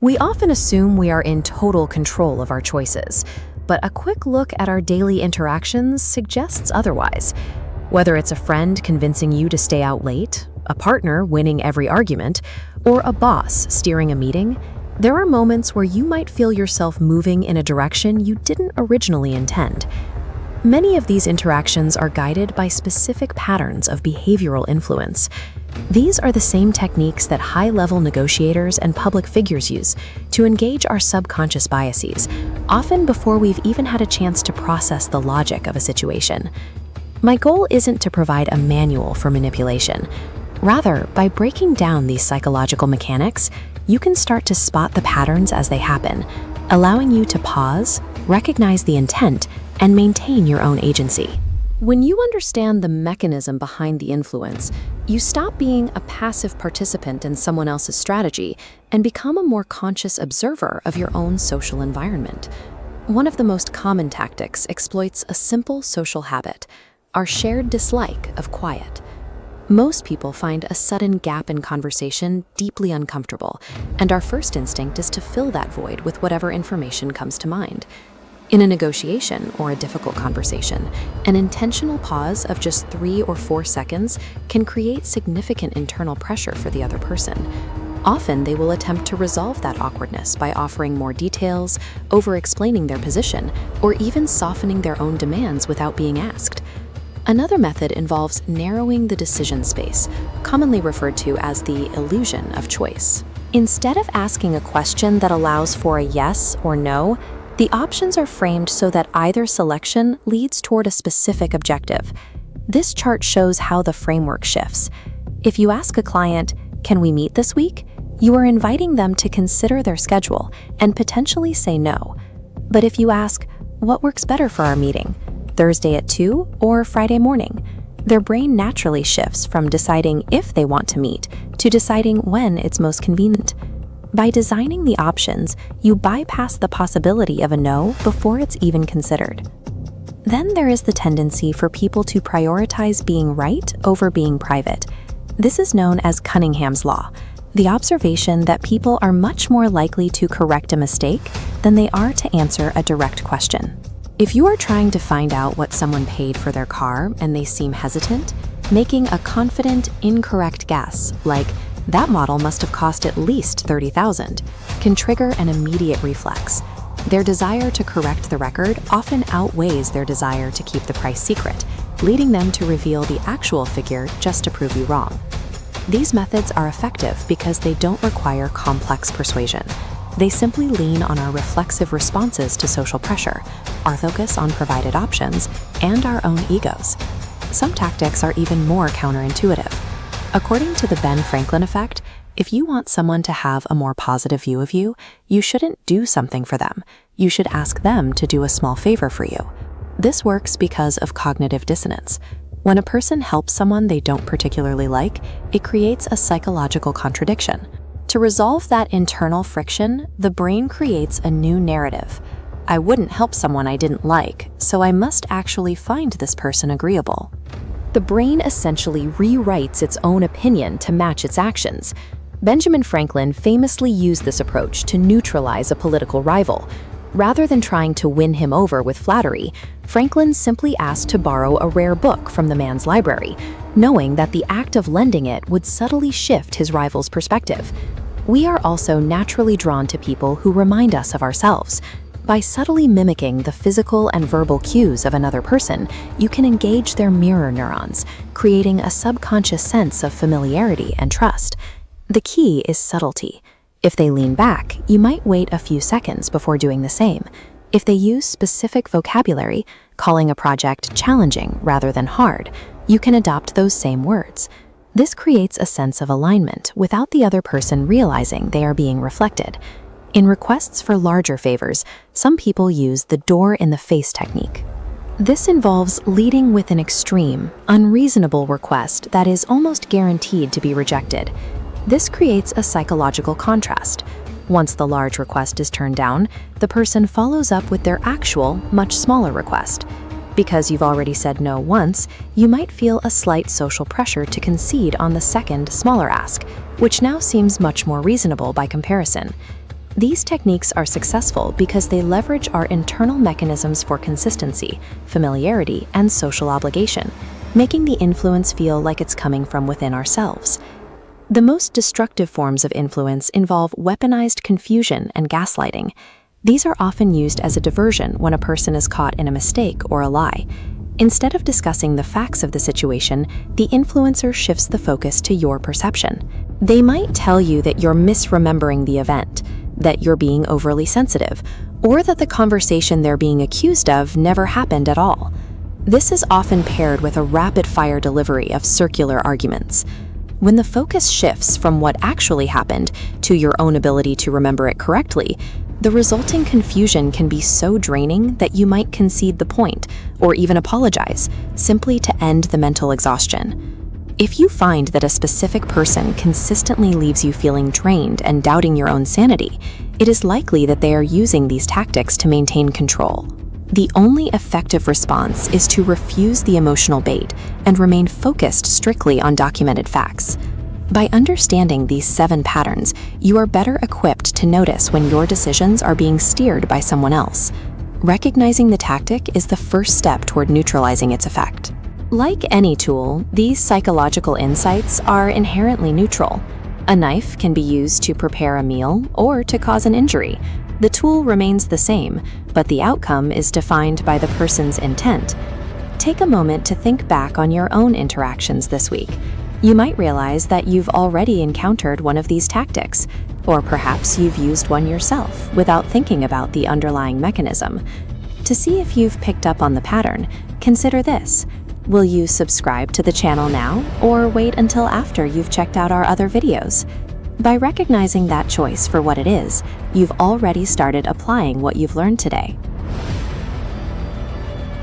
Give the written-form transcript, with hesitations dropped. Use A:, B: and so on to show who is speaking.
A: We often assume we are in total control of our choices, but a quick look at our daily interactions suggests otherwise. Whether it's a friend convincing you to stay out late, a partner winning every argument, or a boss steering a meeting, there are moments where you might feel yourself moving in a direction you didn't originally intend. Many of these interactions are guided by specific patterns of behavioral influence. These are the same techniques that high-level negotiators and public figures use to engage our subconscious biases, often before we've even had a chance to process the logic of a situation. My goal isn't to provide a manual for manipulation. Rather, by breaking down these psychological mechanics, you can start to spot the patterns as they happen, allowing you to pause, recognize the intent, and maintain your own agency. When you understand the mechanism behind the influence, you stop being a passive participant in someone else's strategy and become a more conscious observer of your own social environment. One of the most common tactics exploits a simple social habit, our shared dislike of quiet. Most people find a sudden gap in conversation deeply uncomfortable, and our first instinct is to fill that void with whatever information comes to mind. In a negotiation or a difficult conversation, an intentional pause of just 3 or 4 seconds can create significant internal pressure for the other person. Often, they will attempt to resolve that awkwardness by offering more details, over-explaining their position, or even softening their own demands without being asked. Another method involves narrowing the decision space, commonly referred to as the illusion of choice. Instead of asking a question that allows for a yes or no, the options are framed so that either selection leads toward a specific objective. This chart shows how the framework shifts. If you ask a client, "Can we meet this week?" you are inviting them to consider their schedule and potentially say no. But if you ask, "What works better for our meeting? Thursday at 2 or Friday morning?" their brain naturally shifts from deciding if they want to meet to deciding when it's most convenient. By designing the options, you bypass the possibility of a no before it's even considered. Then there is the tendency for people to prioritize being right over being private. This is known as Cunningham's Law, the observation that people are much more likely to correct a mistake than they are to answer a direct question. If you are trying to find out what someone paid for their car and they seem hesitant, making a confident, incorrect guess, like, "That model must have cost at least $30,000, can trigger an immediate reflex. Their desire to correct the record often outweighs their desire to keep the price secret, leading them to reveal the actual figure just to prove you wrong. These methods are effective because they don't require complex persuasion. They simply lean on our reflexive responses to social pressure, our focus on provided options, and our own egos. Some tactics are even more counterintuitive. According to the Ben Franklin effect, if you want someone to have a more positive view of you, you shouldn't do something for them. You should ask them to do a small favor for you. This works because of cognitive dissonance. When a person helps someone they don't particularly like, it creates a psychological contradiction. To resolve that internal friction, the brain creates a new narrative. I wouldn't help someone I didn't like, so I must actually find this person agreeable. The brain essentially rewrites its own opinion to match its actions. Benjamin Franklin famously used this approach to neutralize a political rival. Rather than trying to win him over with flattery, Franklin simply asked to borrow a rare book from the man's library, knowing that the act of lending it would subtly shift his rival's perspective. We are also naturally drawn to people who remind us of ourselves. By subtly mimicking the physical and verbal cues of another person, you can engage their mirror neurons, creating a subconscious sense of familiarity and trust. The key is subtlety. If they lean back, you might wait a few seconds before doing the same. If they use specific vocabulary, calling a project challenging rather than hard, you can adopt those same words. This creates a sense of alignment without the other person realizing they are being reflected. In requests for larger favors, some people use the door-in-the-face technique. This involves leading with an extreme, unreasonable request that is almost guaranteed to be rejected. This creates a psychological contrast. Once the large request is turned down, the person follows up with their actual, much smaller request. Because you've already said no once, you might feel a slight social pressure to concede on the second, smaller ask, which now seems much more reasonable by comparison. These techniques are successful because they leverage our internal mechanisms for consistency, familiarity, and social obligation, making the influence feel like it's coming from within ourselves. The most destructive forms of influence involve weaponized confusion and gaslighting. These are often used as a diversion when a person is caught in a mistake or a lie. Instead of discussing the facts of the situation, the influencer shifts the focus to your perception. They might tell you that you're misremembering the event, that you're being overly sensitive, or that the conversation they're being accused of never happened at all. This is often paired with a rapid-fire delivery of circular arguments. When the focus shifts from what actually happened to your own ability to remember it correctly, the resulting confusion can be so draining that you might concede the point or even apologize, simply to end the mental exhaustion. If you find that a specific person consistently leaves you feeling drained and doubting your own sanity, it is likely that they are using these tactics to maintain control. The only effective response is to refuse the emotional bait and remain focused strictly on documented facts. By understanding these 7 patterns, you are better equipped to notice when your decisions are being steered by someone else. Recognizing the tactic is the first step toward neutralizing its effect. Like any tool, these psychological insights are inherently neutral. A knife can be used to prepare a meal or to cause an injury. The tool remains the same, but the outcome is defined by the person's intent. Take a moment to think back on your own interactions this week. You might realize that you've already encountered one of these tactics, or perhaps you've used one yourself without thinking about the underlying mechanism. To see if you've picked up on the pattern, consider this. Will you subscribe to the channel now, or wait until after you've checked out our other videos? By recognizing that choice for what it is, you've already started applying what you've learned today.